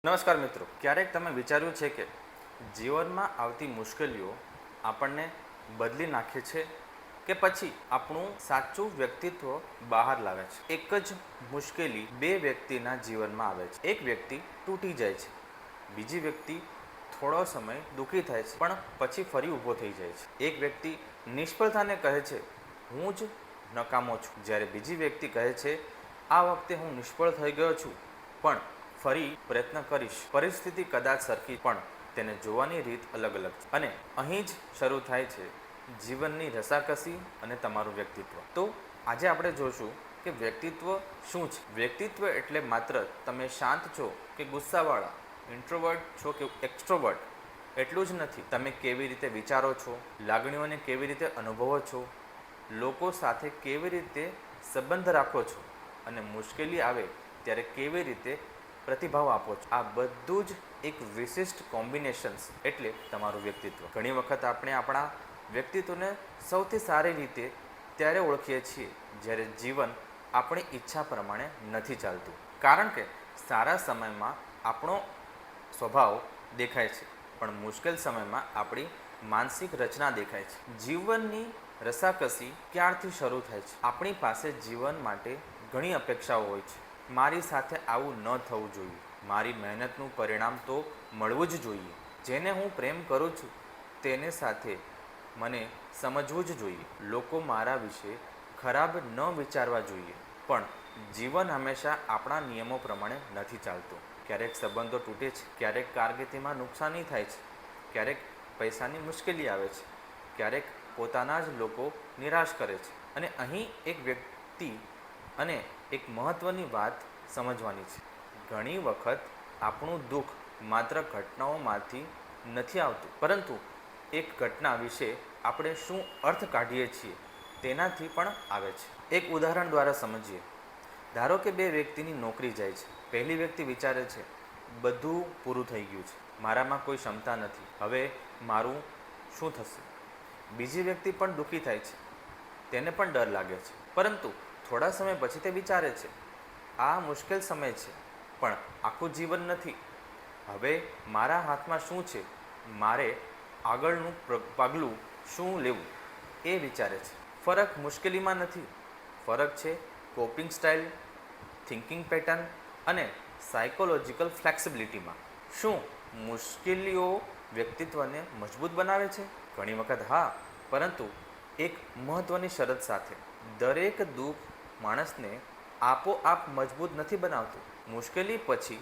નમસ્કાર મિત્રો, ક્યારેક તમે વિચાર્યું છે કે જીવનમાં આવતી મુશ્કેલીઓ આપણને બદલી નાખે છે કે પછી આપણું સાચું વ્યક્તિત્વ બહાર લાવે છે? એક જ મુશ્કેલી બે વ્યક્તિના જીવનમાં આવે છે. એક વ્યક્તિ તૂટી જાય છે, બીજી વ્યક્તિ થોડો સમય દુઃખી થાય છે પણ પછી ફરી ઊભો થઈ જાય છે. એક વ્યક્તિ નિષ્ફળતાને કહે છે હું જ નકામો છું, જ્યારે બીજી વ્યક્તિ કહે છે આ વખતે હું નિષ્ફળ થઈ ગયો છું પણ ફરી પ્રયત્ન કરીશ. પરિસ્થિતિ કદાચ સરખી પણ તેને જોવાની રીત અલગ અલગ છે અને અહીં જ શરૂ થાય છે જીવનની રસાકસી અને તમારું વ્યક્તિત્વ. તો આજે આપણે જોશું કે વ્યક્તિત્વ શું છે. વ્યક્તિત્વ એટલે માત્ર તમે શાંત છો કે ગુસ્સાવાળા, ઇન્ટ્રોવર્ટ છો કે એક્સ્ટ્રોવર્ટ એટલું જ નથી. તમે કેવી રીતે વિચારો છો, લાગણીઓને કેવી રીતે અનુભવો છો, લોકો સાથે કેવી રીતે સંબંધ રાખો છો અને મુશ્કેલી આવે ત્યારે કેવી રીતે પ્રતિભાવ આપો છો. આ બધું જ એક વિશિષ્ટ કોમ્બિનેશન્સ એટલે તમારું વ્યક્તિત્વ. ઘણી વખત આપણે આપણા વ્યક્તિત્વને સૌથી સારી રીતે ત્યારે ઓળખીએ છીએ જ્યારે જીવન આપણી ઈચ્છા પ્રમાણે નથી ચાલતું. કારણ કે સારા સમયમાં આપણો સ્વભાવ દેખાય છે પણ મુશ્કેલ સમયમાં આપણી માનસિક રચના દેખાય છે. જીવનની રસાકસી ક્યારથી શરૂ થાય છે? આપણી પાસે જીવન માટે ઘણી અપેક્ષાઓ હોય છે. મારી સાથે આવું ન થવું જોઈએ, મારી મહેનતનું પરિણામ તો મળવું જ જોઈએ, જેને હું પ્રેમ કરું છું તેને સાથે મને સમજવું જ જોઈએ, લોકો મારા વિશે ખરાબ ન વિચારવા જોઈએ. પણ જીવન હંમેશા આપણા નિયમો પ્રમાણે નથી ચાલતું. ક્યારેક સંબંધો તૂટે છે, ક્યારેક કારકિર્દીમાં નુકસાની થાય છે, ક્યારેક પૈસાની મુશ્કેલી આવે છે, ક્યારેક પોતાના જ લોકો નિરાશ કરે છે. અને અહીં એક વ્યક્તિ અને એક મહત્ત્વની વાત સમજવાની છે. ઘણી વખત આપણું દુઃખ માત્ર ઘટનાઓમાંથી નથી આવતું, પરંતુ એક ઘટના વિશે આપણે શું અર્થ કાઢીએ છીએ તેનાથી પણ આવે છે. એક ઉદાહરણ દ્વારા સમજીએ. ધારો કે બે વ્યક્તિની નોકરી જાય છે. પહેલી વ્યક્તિ વિચારે છે બધું પૂરું થઈ ગયું છે, મારામાં કોઈ ક્ષમતા નથી, હવે મારું શું થશે? બીજી વ્યક્તિ પણ દુઃખી થાય છે, તેને પણ ડર લાગે છે, પરંતુ થોડા સમય પછી તે વિચારે છે આ મુશ્કેલ સમય છે પણ આખું જીવન નથી, હવે મારા હાથમાં શું છે, મારે આગળનું પગલું શું લેવું એ વિચારે છે. ફરક મુશ્કેલીમાં નથી, ફરક છે કોપિંગ સ્ટાઇલ, થિંકિંગ પેટર્ન અને સાયકોલોજીકલ ફ્લેક્સિબિલિટીમાં. શું મુશ્કેલીઓ વ્યક્તિત્વને મજબૂત બનાવે છે? ઘણી વખત હા, પરંતુ એક મહત્ત્વની શરત સાથે. દરેક દુઃખ માણસને આપોઆપ મજબૂત નથી બનાવતું. મુશ્કેલી પછી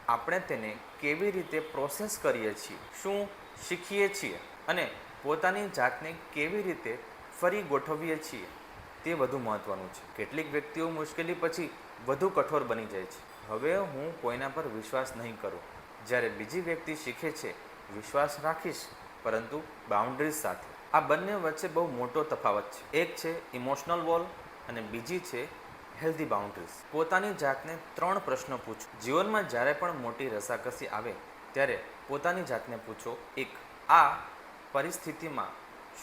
આપણે તેને કેવી રીતે પ્રોસેસ કરીએ છીએ, શું શીખીએ છીએ અને પોતાની જાતને કેવી રીતે ફરી ગોઠવીએ છીએ તે વધુ મહત્ત્વનું છે. કેટલીક વ્યક્તિઓ મુશ્કેલી પછી વધુ કઠોર બની જાય છે. હવે હું કોઈના પર વિશ્વાસ નહીં કરું, જ્યારે બીજી વ્યક્તિ શીખે છે વિશ્વાસ રાખીશ પરંતુ બાઉન્ડ્રીઝ સાથે. આ બંને વચ્ચે બહુ મોટો તફાવત છે. એક છે ઇમોશનલ વોલ અને બીજી છે હેલ્ધી બાઉન્ડ્રીઝ. પોતાની જાતને 3 પ્રશ્નો પૂછો. જીવનમાં જ્યારે પણ મોટી રસાકસી આવે ત્યારે પોતાની જાતને પૂછો. 1. આ પરિસ્થિતિમાં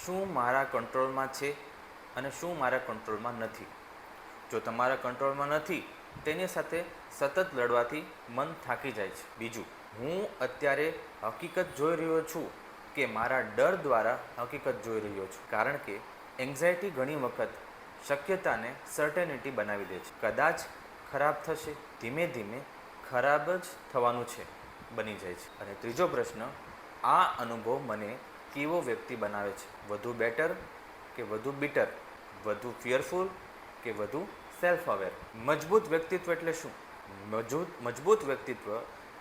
શું મારા કંટ્રોલમાં છે અને શું મારા કંટ્રોલમાં નથી? જો તમારા કંટ્રોલમાં નથી, તેની સાથે સતત લડવાથી મન થાકી જાય છે. બીજું, હું અત્યારે હકીકત જોઈ રહ્યો છું કે મારા ડર દ્વારા હકીકત જોઈ રહ્યો છું? કારણ કે એન્ઝાયટી ઘણી વખત શક્યતાને સર્ટેનિટી બનાવી દે છે. કદાચ ખરાબ થશે, ધીમે ધીમે ખરાબ જ થવાનું છે બની જાય છે. અને ત્રીજો પ્રશ્ન, આ અનુભવ મને કેવો વ્યક્તિ બનાવે છે? વધુ બેટર કે વધુ બીટર? વધુ ફિયરફુલ કે વધુ સેલ્ફ અવેર? મજબૂત વ્યક્તિત્વ એટલે શું? મજબૂત વ્યક્તિત્વ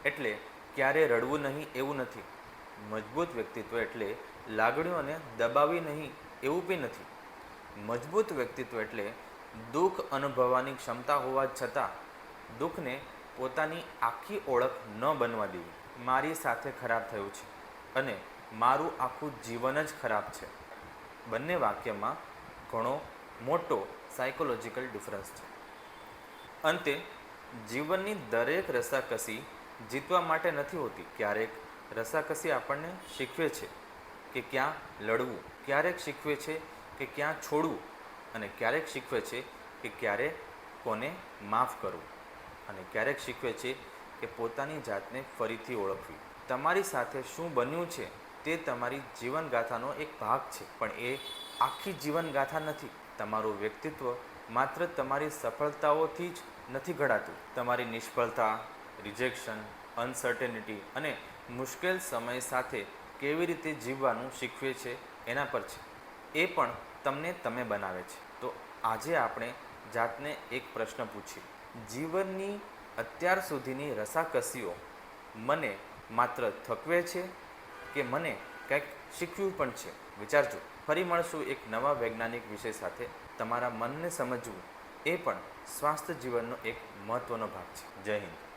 એટલે ક્યારે રડવું નહીં એવું નથી. મજબૂત વ્યક્તિત્વ એટલે લાગણીઓને દબાવી નહીં એવું બી નથી. મજબૂત વ્યક્તિત્વ એટલે દુઃખ અનુભવવાની ક્ષમતા હોવા છતાં દુઃખને પોતાની આખી ઓળખ ન બનવા દેવી. મારી સાથે ખરાબ થયું છે અને મારું આખું જીવન જ ખરાબ છે, બંને વાક્યમાં ઘણો મોટો સાયકોલોજીકલ ડિફરન્સ છે. અંતે જીવનની દરેક રસાકસી જીતવા માટે નથી હોતી. ક્યારેક રસાકસી આપણને શીખવે છે કે ક્યાં લડવું, ક્યારેક શીખવે છે કે ક્યાં છોડવું અને ક્યારેક શીખવે છે કે ક્યારે કોને માફ કરવું અને ક્યારેક શીખવે છે કે પોતાની જાતને ફરીથી ઓળખવી. તમારી સાથે શું બન્યું છે તે તમારી જીવનગાથાનો એક ભાગ છે, પણ એ આખી જીવનગાથા નથી. તમારું વ્યક્તિત્વ માત્ર તમારી સફળતાઓથી જ નથી ઘડાતું. તમારી નિષ્ફળતા, રિજેક્શન, અનસર્ટેનિટી અને મુશ્કેલ સમય સાથે કેવી રીતે જીવવાનું શીખવે છે એના પર છે. એ પણ તમને તમે બનાવે છે. તો આજે આપણે જાતને એક પ્રશ્ન પૂછીએ: જીવનની અત્યાર સુધીની રસાકસીઓ મને માત્ર થકવે છે કે મને કંઈક શીખવ્યું પણ છે? વિચારજો. ફરી મળશું એક નવા વૈજ્ઞાનિક વિષય સાથે. તમારા મનને સમજવું એ પણ સ્વાસ્થ્ય જીવનનો એક મહત્ત્વનો ભાગ છે. જય હિન્દ.